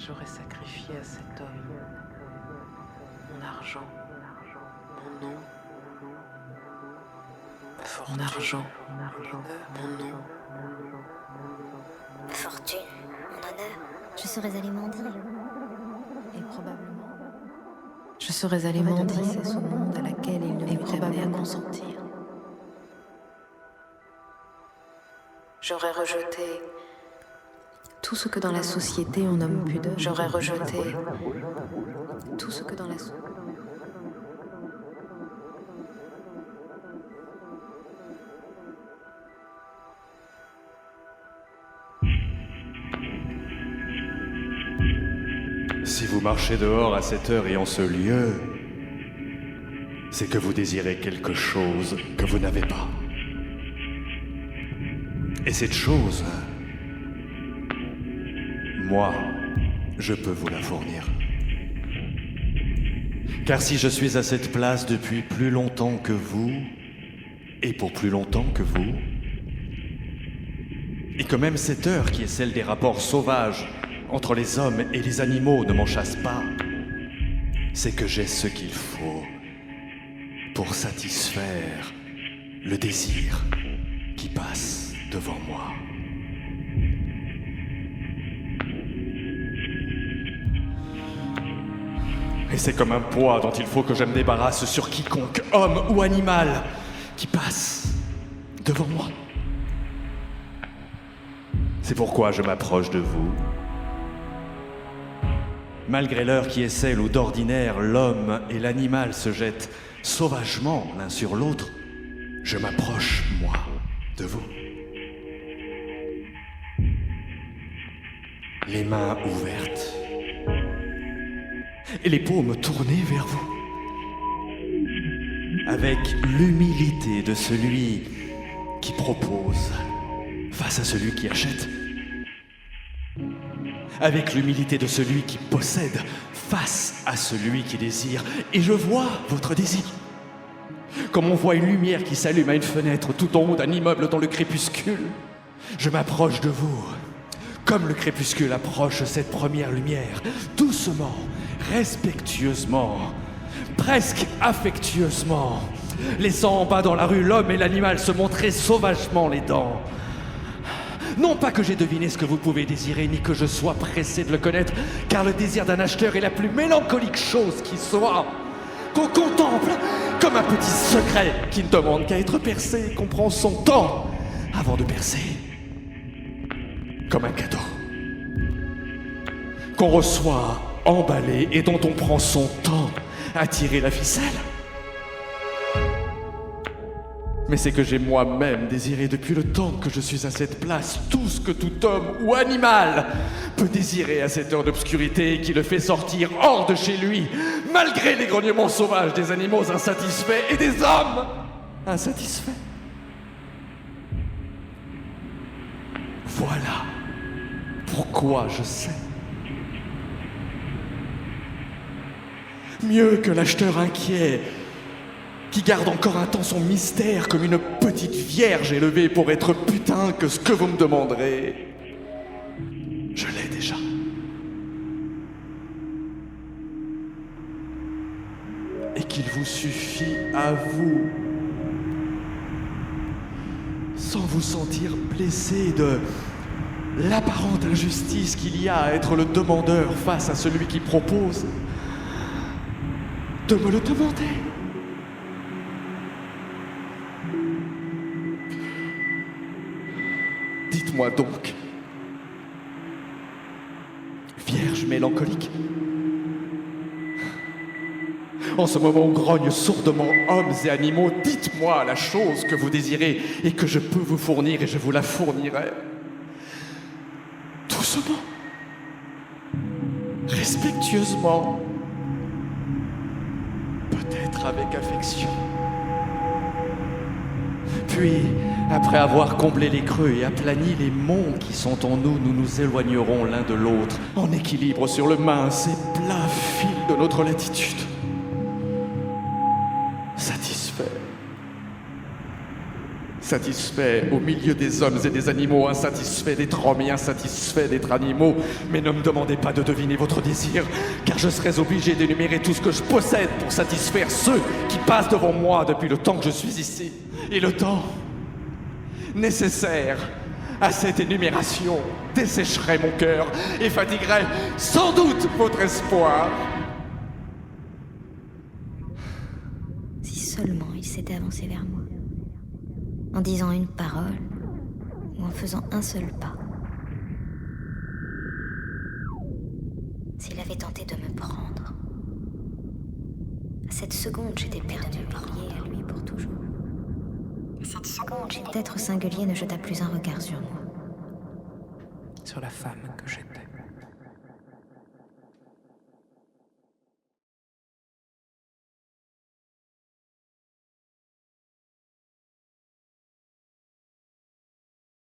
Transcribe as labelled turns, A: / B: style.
A: J'aurais sacrifié à cet homme mon argent, mon nom, ma fortune, mon argent, mon nom,
B: Ma fortune, mon honneur. Je serais allé mendier. Et probablement.
A: je serais allé mendier ce monde à laquelle il ne m'eût jamais à consentir. J'aurais rejeté tout ce que dans la société on nomme pudeur. J'aurais rejeté tout ce que dans la société.
C: Si vous marchez dehors à cette heure et en ce lieu, c'est que vous désirez quelque chose que vous n'avez pas. Et cette chose, moi, je peux vous la fournir. Car si je suis à cette place depuis plus longtemps que vous, et pour plus longtemps que vous, et que même cette heure qui est celle des rapports sauvages entre les hommes et les animaux ne m'en chasse pas, c'est que j'ai ce qu'il faut pour satisfaire le désir qui passe devant moi. Et c'est comme un poids dont il faut que je me débarrasse sur quiconque, homme ou animal, qui passe devant moi. C'est pourquoi je m'approche de vous. Malgré l'heure qui est celle où d'ordinaire l'homme et l'animal se jettent sauvagement l'un sur l'autre, je m'approche, moi, de vous. Les mains ouvertes et les paumes tournées vers vous. Avec l'humilité de celui qui propose face à celui qui achète. Avec l'humilité de celui qui possède face à celui qui désire. Et je vois votre désir. Comme on voit une lumière qui s'allume à une fenêtre tout en haut d'un immeuble dans le crépuscule, je m'approche de vous, comme le crépuscule approche cette première lumière, doucement, respectueusement, presque affectueusement, laissant en bas dans la rue l'homme et l'animal se montrer sauvagement les dents. Non pas que j'ai deviné ce que vous pouvez désirer, ni que je sois pressé de le connaître, car le désir d'un acheteur est la plus mélancolique chose qui soit, qu'on contemple comme un petit secret qui ne demande qu'à être percé et qu'on prend son temps avant de percer. Comme un cadeau qu'on reçoit emballé et dont on prend son temps à tirer la ficelle. Mais c'est que j'ai moi-même désiré depuis le temps que je suis à cette place tout ce que tout homme ou animal peut désirer à cette heure d'obscurité et qui le fait sortir hors de chez lui, malgré les grognements sauvages des animaux insatisfaits et des hommes insatisfaits. Voilà pourquoi je sais. Mieux que l'acheteur inquiet qui garde encore un temps son mystère comme une petite vierge élevée pour être putain que ce que vous me demanderez, je l'ai déjà. Et qu'il vous suffit à vous, sans vous sentir blessé de l'apparente injustice qu'il y a à être le demandeur face à celui qui propose, de me le demander. Dites-moi donc, vierge mélancolique, en ce moment où grognent sourdement hommes et animaux, dites-moi la chose que vous désirez et que je peux vous fournir et je vous la fournirai. Doucement, respectueusement, peut-être avec affection. Puis, après avoir comblé les creux et aplani les monts qui sont en nous, nous nous éloignerons l'un de l'autre, en équilibre sur le mince et plat fil de notre latitude. Satisfait. Satisfait au milieu des hommes et des animaux, insatisfait d'être homme et insatisfait d'être animaux. Mais ne me demandez pas de deviner votre désir, car je serais obligé d'énumérer tout ce que je possède pour satisfaire ceux qui passent devant moi depuis le temps que je suis ici. Et le temps nécessaire à cette énumération dessécherait mon cœur et fatiguerait sans doute votre espoir.
B: Si seulement il s'était avancé vers moi, en disant une parole ou en faisant un seul pas. S'il avait tenté de me prendre, à cette seconde j'étais perdu, lié à lui pour toujours. Cette seconde, cet être singulier ne jeta plus un regard sur moi.
D: Sur la femme que j'étais.